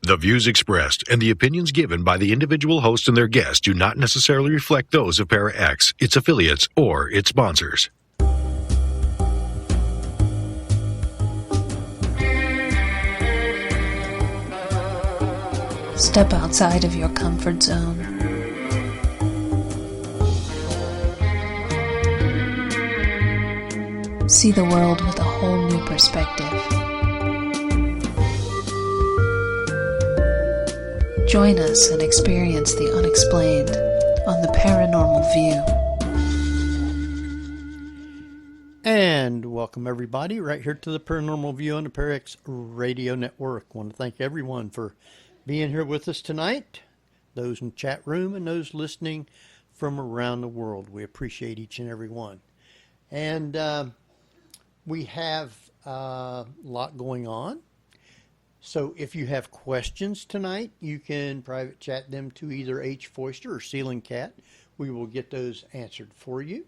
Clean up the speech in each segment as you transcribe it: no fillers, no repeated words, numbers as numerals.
The views expressed and the opinions given by the individual host and their guests do not necessarily reflect those of ParaX, its affiliates, or its sponsors. Step outside of your comfort zone. See the world with a whole new perspective. Join us and experience the unexplained on the Paranormal View. And welcome everybody right here to the Paranormal View on the ParaX Radio Network. I want to thank everyone for being here with us tonight, those in the chat room and those listening from around the world. We appreciate each and every one. And we have a lot going on. So if you have questions tonight, you can private chat them to either H. Foister or Ceiling Cat. We will get those answered for you.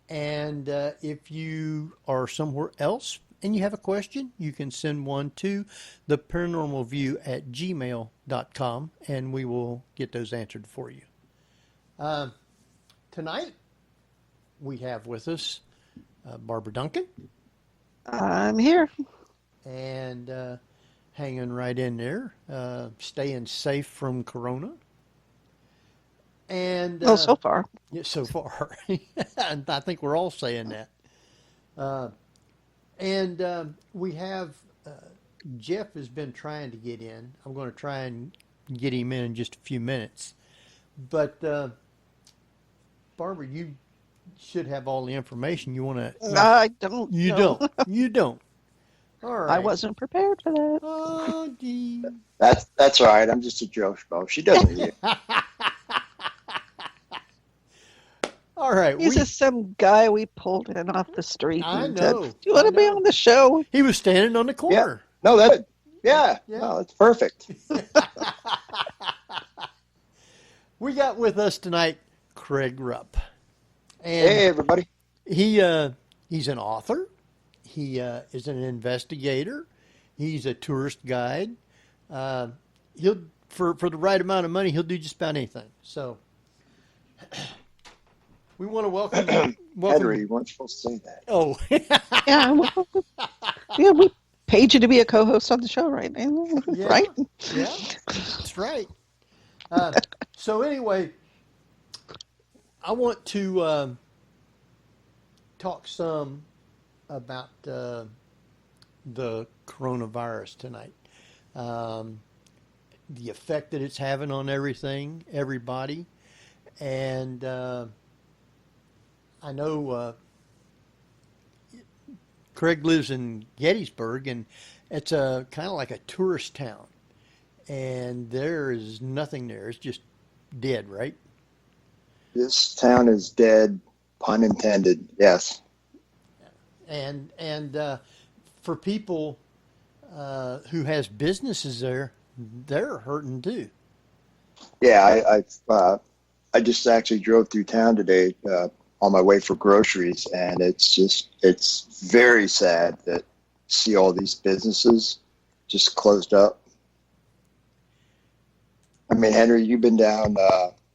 And if you are somewhere else and you have a question, you can send one to the paranormalview@gmail.com and we will get those answered for you. Tonight, we have with us Barbara Duncan. I'm here. And hanging right in there, staying safe from Corona. And Well, so far. Yeah, so far. And I think we're all saying that. And we have Jeff has been trying to get in. I'm going to try and get him in just a few minutes. But Barbara, you should have all the information you want to. I don't. You know. don't. You don't. All right. I wasn't prepared for that. Oh, gee. That's all right. I'm just a Joe Schmo. She doesn't need it. All right. He's just some guy we pulled in off the street. I and know. Said, do you want to be on the show? He was standing on the corner. No, yeah. No, it's perfect. We got with us tonight Craig Rupp. And hey, everybody. He's an author. He is an investigator. He's a tourist guide. He'll for the right amount of money, he'll do just about anything. So we want to welcome Henry, you weren't supposed to say that. Oh. Yeah, we paid you to be a co-host on the show right now, Yeah, right? Yeah, that's right. So anyway, I want to talk some about the coronavirus tonight. The effect that it's having on everybody. And I know Craig lives in Gettysburg, and it's a kind of like a tourist town. And there is nothing there. It's just dead, right? This town is dead, pun intended. Yes. And for people who has businesses there, they're hurting too. Yeah, I just actually drove through town today on my way for groceries, and it's very sad that see all these businesses just closed up. I mean, Henry, you've been down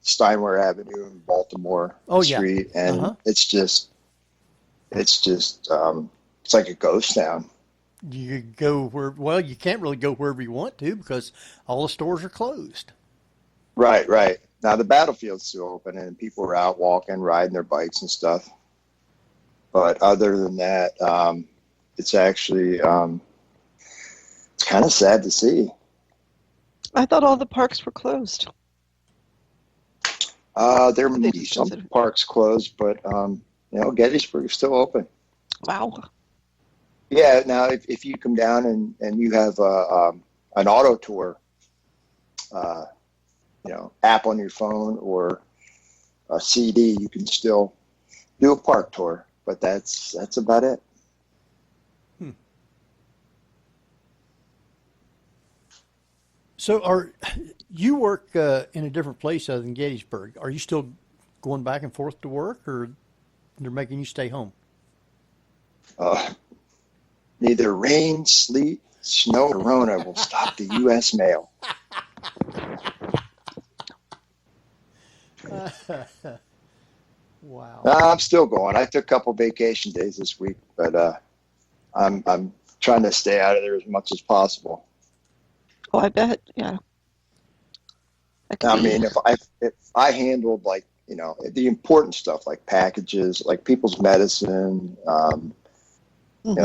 Steinway Avenue in Baltimore Street, and it's like a ghost town. You go you can't really go wherever you want to because all the stores are closed. Right. Now the battlefield's still open and people are out walking, riding their bikes and stuff. But other than that, it's actually it's kind of sad to see. I thought all the parks were closed. There may be some parks closed, but Gettysburg is still open. Wow. Yeah. Now, if you come down and you have an auto tour, app on your phone or a CD, you can still do a park tour. But that's about it. So you work in a different place other than Gettysburg. Are you still going back and forth to work, or they're making you stay home? Neither rain, sleet, Snow Corona will stop the U.S. mail. Wow. I'm still going. I took a couple vacation days this week, but I'm trying to stay out of there as much as possible. Oh, I bet. Yeah. That could I be. mean, if I handled like the important stuff like packages, like people's medicine,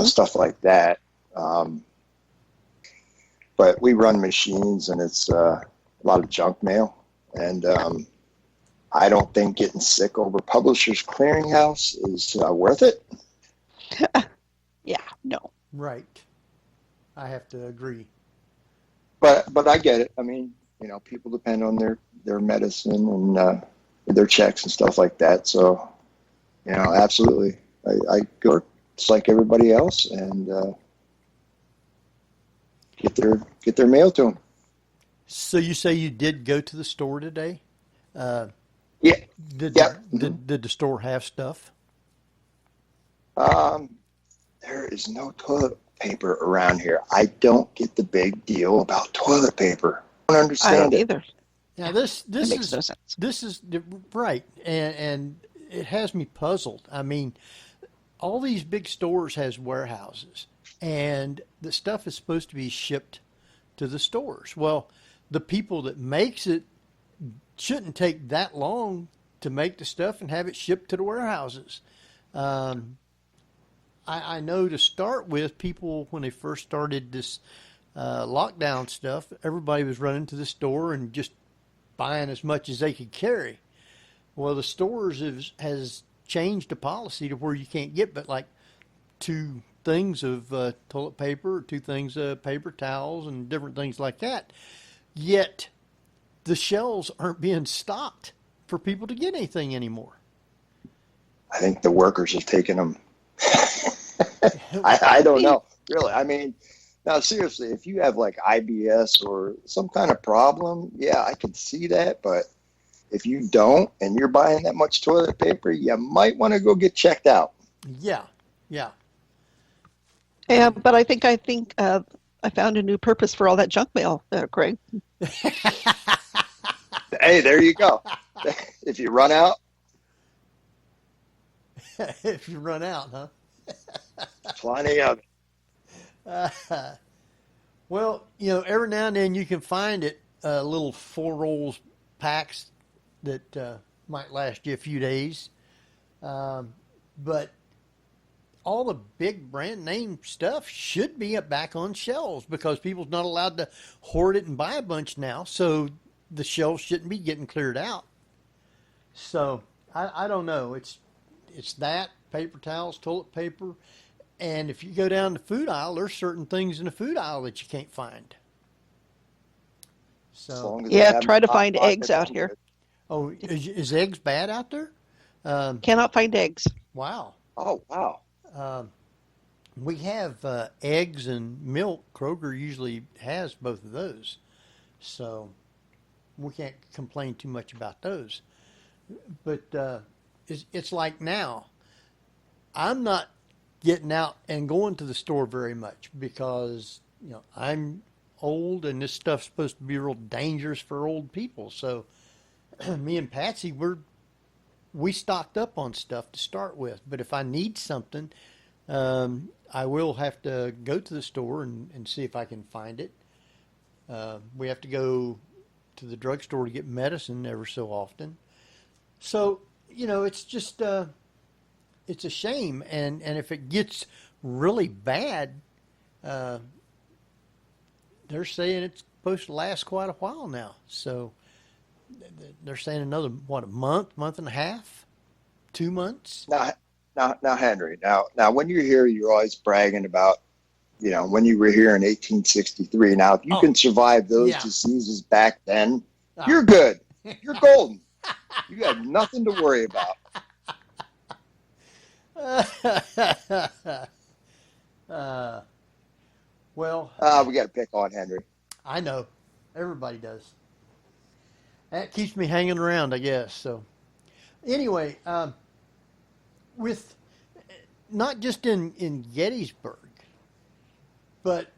stuff like that. But we run machines, and it's a lot of junk mail, and I don't think getting sick over Publishers Clearinghouse is worth it. Yeah, no. Right. I have to agree. But I get it. I mean, people depend on their medicine and their checks and stuff like that. So, absolutely. I go just like everybody else and get their mail to them. So you say you did go to the store today? Yeah. Did the store have stuff? There is no toilet paper around here. I don't get the big deal about toilet paper. I don't I understand don't it. either. Now this It makes is no sense. this is right, and it has me puzzled. I mean, all these big stores has warehouses, and the stuff is supposed to be shipped to the stores. Well, the people that makes it shouldn't take that long to make the stuff and have it shipped to the warehouses. I know to start with, people, when they first started this lockdown stuff, everybody was running to the store and just buying as much as they could carry. Well, the stores has changed the policy to where you can't get but like 2 things of toilet paper, or 2 things of paper towels, and different things like that. Yet the shelves aren't being stocked for people to get anything anymore. I think the workers have taken them. I don't know. Really, I mean, now seriously, if you have like IBS or some kind of problem, yeah, I can see that. But if you don't and you're buying that much toilet paper, you might want to go get checked out. Yeah, yeah. Yeah, but I think I found a new purpose for all that junk mail, Craig. Hey, there you go. If you run out, If you run out, huh? plenty of it. Well, every now and then you can find it, little 4 rolls packs that might last you a few days. But all the big brand name stuff should be back on shelves because people's not allowed to hoard it and buy a bunch now. So the shelves shouldn't be getting cleared out. So I don't know. It's that, paper towels, toilet paper. And if you go down the food aisle, there's certain things in the food aisle that you can't find. As So, long as they Yeah, have try to hot find pockets, eggs out I'm here. good. oh, is eggs bad out there? Cannot find eggs. Wow. Oh, wow. We have eggs and milk. Kroger usually has both of those. So we can't complain too much about those. But it's like now, I'm not getting out and going to the store very much because I'm old and this stuff's supposed to be real dangerous for old people. So me and Patsy, we stocked up on stuff to start with. But if I need something, I will have to go to the store and see if I can find it. We have to go to the drugstore to get medicine ever so often. So, it's just, it's a shame. And if it gets really bad, they're saying it's supposed to last quite a while now. So they're saying another, a month and a half, 2 months. Now, Henry. Now, when you're here, you're always bragging about, when you were here in 1863. Now, if you can survive those diseases back then, you're good. You're golden. You have nothing to worry about. Well, we got to pick on Henry. I know. Everybody does. That keeps me hanging around, I guess. So, anyway, with not just in Gettysburg, but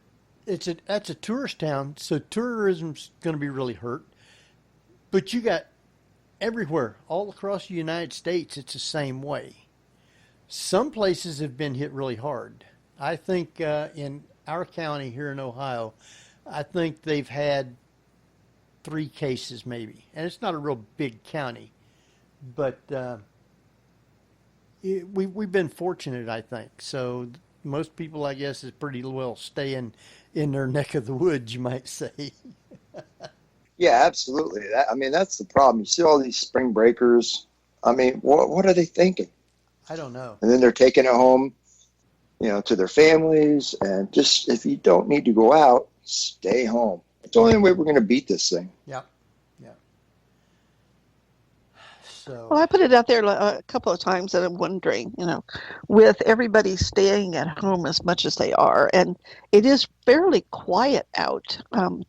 that's a tourist town, so tourism's going to be really hurt. But you got everywhere, all across the United States, it's the same way. Some places have been hit really hard. I think in our county here in Ohio, I think they've had 3 cases maybe, and it's not a real big county, but we've been fortunate, I think. So most people, I guess, is pretty well staying in their neck of the woods, you might say. Yeah, absolutely. I mean, that's the problem. You see all these spring breakers. I mean, what are they thinking? I don't know. And then they're taking it home, to their families. And just, if you don't need to go out, stay home. It's the only way we're going to beat this thing. Yeah, yeah. So, Well, I put it out there a couple of times that I'm wondering, with everybody staying at home as much as they are, and it is fairly quiet out,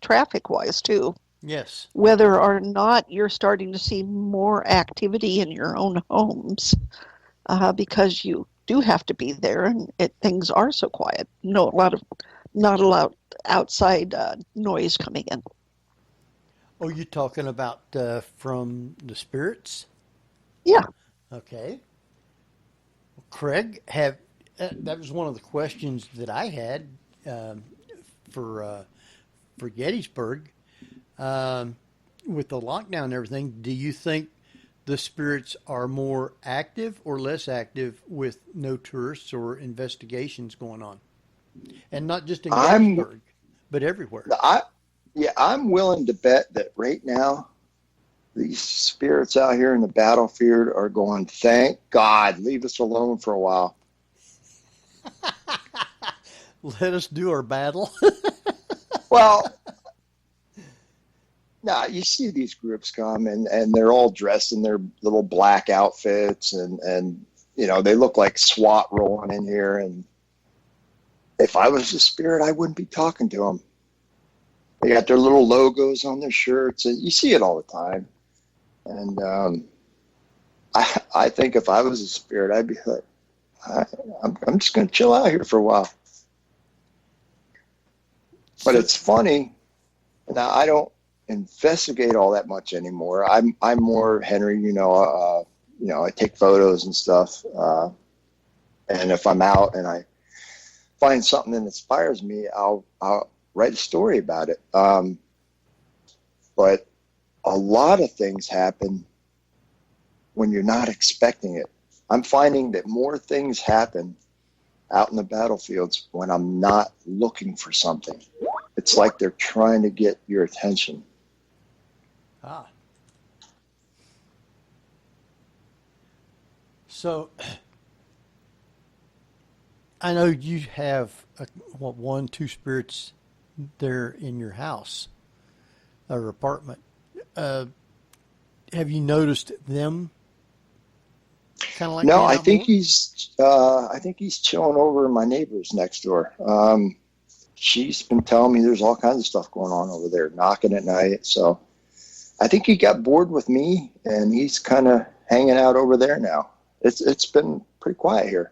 traffic-wise too, yes. whether or not you're starting to see more activity in your own homes, because you do have to be there, and things are so quiet. Not a lot outside noise coming in. Oh, you talking about from the spirits? Yeah. Okay. Craig, that was one of the questions that I had for Gettysburg with the lockdown and everything. Do you think the spirits are more active or less active with no tourists or investigations going on, and not just in Gettysburg, but everywhere? I'm willing to bet that right now, these spirits out here in the battlefield are going, thank God, leave us alone for a while. Let us do our battle. Well, no, you see these groups come and they're all dressed in their little black outfits and they look like SWAT rolling in here. And if I was a spirit, I wouldn't be talking to them. They got their little logos on their shirts, and you see it all the time. And I think if I was a spirit, I'd be like, I'm just going to chill out here for a while. But it's funny. Now, I don't investigate all that much anymore. I'm more Henry, I take photos and stuff. And if I'm out and I find something that inspires me, I'll write a story about it. But a lot of things happen when you're not expecting it. I'm finding that more things happen out in the battlefields when I'm not looking for something. It's like they're trying to get your attention. Ah. So, I know you have, 1, 2 spirits there in your house or apartment. Have you noticed them kind of like No, that I out think more? he's chilling over in my neighbor's next door. She's been telling me there's all kinds of stuff going on over there, knocking at night. So I think he got bored with me and he's kind of hanging out over there now. It's been pretty quiet here.